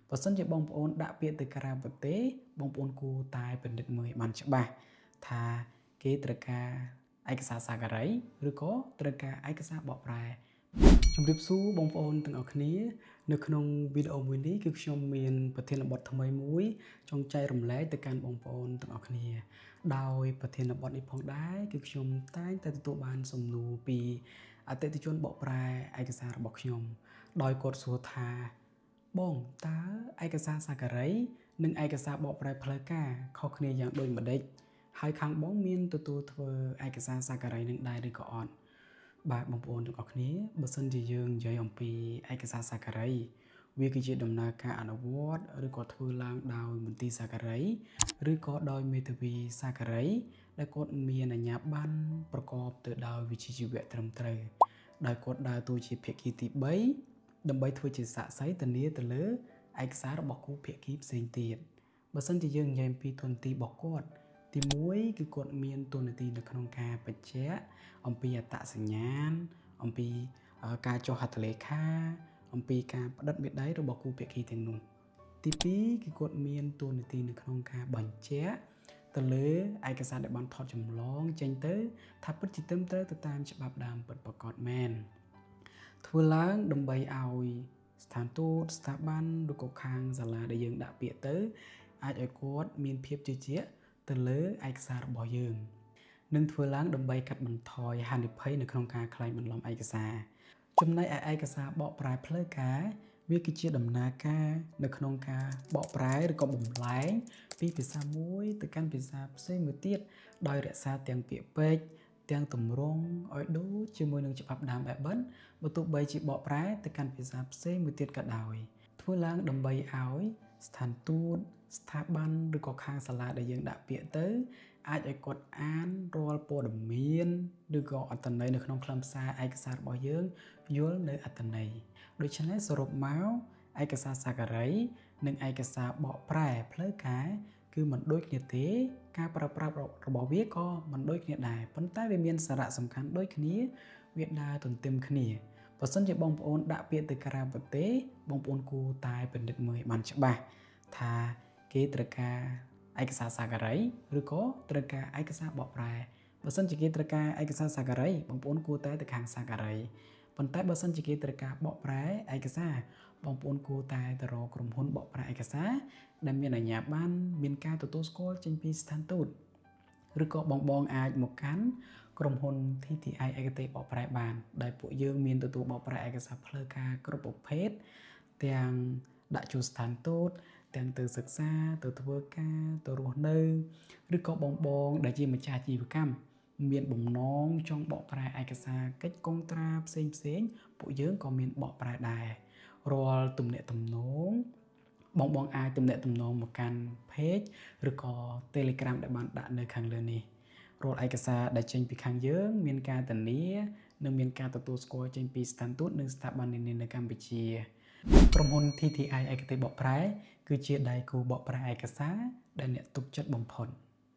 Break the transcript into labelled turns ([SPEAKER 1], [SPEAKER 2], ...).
[SPEAKER 1] បើសិនជាបងប្អូនដាក់ពាក្យទៅក្រៅប្រទេសបងប្អូនគួរតែពិនិត្យមើលឲ្យបានច្បាស់ថាគេត្រូវការឯកសារសាការីឬក៏ត្រូវការឯកសារបកប្រែជំរាបសួរបងប្អូនទាំងអស់គ្នានៅក្នុងវីដេអូមួយនេះគឺខ្ញុំមានប្រធានបទថ្មីមួយចង់ចែករំលែកទៅកាន់បងប្អូនទាំងអស់គ្នាដោយប្រធានបទនេះផងដែរគឺខ្ញុំតែងតែទទួលបានសំណួរពីអតិថិជនបកប្រែឯកសាររបស់ខ្ញុំដោយគាត់សួរថាបងតើឯកសារសាការីនិងឯកសារបកប្រែផ្លូវការខុសគ្នាយ៉ាងដូចម្ដេចហើយខាងបងមានទទួលធ្វើឯកសារសាការីនឹងដែរឬក៏អត់បាទបងប្អូនទាំងអស់គ្នាបើសិនជាយើងនិយាយអំពីឯកសារសាការីវាគឺជាដំណើរការអនុវត្តឬក៏ធ្វើឡើងដោយមន្ទីរសាការីឬក៏ដោយមេធាវីសាការីដែលគាត់មានអាជ្ញាប័ណ្ណប្រកបទៅដោយវិជ្ជាជីវៈត្រឹមត្រូវដោយគាត់ដើរតួជាភាគីទី3ដើម្បីធ្វើជាសាក្សីធានាទៅលើឯកសាររបស់គូភាគីផ្សេងទៀតបើសិនជាយើងនិយាយអំពីទូនាទីរបស់គាត់ទី1គឺគាត់មានទូនាទីនៅក្នុងការបញ្ជាក់អំពីអត្តសញ្ញាណអំពីការចុះហត្ថលេខាអំពីការផ្តិតមេដៃរបស់គូភាគីទាំងនោះទី2គឺគាត់មានទូនាទីនៅក្នុងការបញ្ជាក់ទៅលើឯកសារដែលបានថតចម្លងចេញទៅថាពិតជាត្រឹមត្រូវទៅតាមច្បាប់ដើមពិតប្រាកដមែនធ្វើឡើងដើម្បីឲ្យស្ថានទូតស្ថាប័នឬក៏ខាងសាលាដែលយើងដាក់ពាក្យទៅអាចឲ្យគាត់មានភាពជឿជាក់ទៅលើឯកសាររបស់យើងនឹងធ្វើឡើងដើម្បីកាត់បន្ថយហានិភ័យនៅក្នុងការក្លែងបន្លំឯកសារចំណែកឯកសារបកប្រែផ្លូវការវាគឺជាដំណើរការនៅក្នុងការបកប្រែឬក៏បំលែងពីភាសាមួយទៅកាន់ភាសាផ្សេងមួយទៀតដោយរក្សាទាំងពាក្យពេចន៍ទាំងទម្រង់ឲ្យដូចជាមួយនឹងច្បាប់ដើមបែបបិទបើទោះបីជាបកប្រែទៅកាន់ភាសាផ្សេងមួយទៀតក៏ដោយធ្វើឡើងដើម្បីឲ្យស្ថានទូតស្ថាប័នឬក៏ខាងសាលាដែលយើងដាក់ពាក្យទៅអាចឲ្យគាត់អានរាល់ព័ត៌មានឬក៏អត្ថន័យនៅក្នុងខ្លឹមសារឯកសាររបស់យើងយល់នៅអត្ថន័យដូច្នេះសរុបមកឯកសារសាការីនិងឯកសារបកប្រែផ្លូវការគឺមិនដូចគ្នាទេការប្រើប្រាស់របស់វាក៏មិនដូចគ្នាដែរប៉ុន្តែវាមានសារៈសំខាន់ដូចគ្នាវាដើរទន្ទឹមគ្នាបើសិនជាបងប្អូនដាក់ពាក្យទៅក្រៅប្រទេសបងប្អូនគួរតែពិនិត្យមើលឲ្យបានច្បាស់ថាគេត្រូវការឯកសារសាការីឬក៏ត្រូវការឯកសារបកប្រែបើសិនជាគេត្រូវការឯកសារសាការីបងប្អូនគួរតែទៅខាងសាការីប៉ុន្តែបើសិនជាគេត្រូវការបកប្រែឯកសារបងប្អូនគួរតែទៅរកក្រុមហ៊ុនបកប្រែឯកសារដែលមានអាជ្ញាប័ណ្ណមានការទទួលស្គាល់ចេញពីស្ថានទូតឬក៏បងអាចមកកាន់ក្រុមហ៊ុន TTI ឯកទេសបកប្រែបានដែលពួកយើងមានទទួលបកប្រែឯកសារផ្លូវការគ្រប់ប្រភេទទាំងដាក់ចូលស្ថានទូតទាំងទៅសិក្សាទៅធ្វើការទៅរស់នៅឬក៏បងដែលជាម្ចាស់អាជីវកម្មមានបំណងចង់បកប្រែឯកសារកិច្ចកុងត្រាផ្សេងពួកយើងក៏មានបកប្រែដែររាល់ទំនាក់ទំនងបងអាចទំនាក់ទំនងមកកាន់ page ឬក៏ Telegram ដែលបានដាក់នៅខាងលើនេះរាល់ឯកសារដែលចេញពីខាងយើងមានការធានានិងមានការទទួលស្គាល់ចេញពីស្ថានទូតនិងស្ថាប័ននានានៅកម្ពុជាក្រុមហ៊ុន TTI ឯកទេសបកប្រែគឺជាដៃគូបកប្រែឯកសារដែលអ្នកទុកចិត្តបំផុត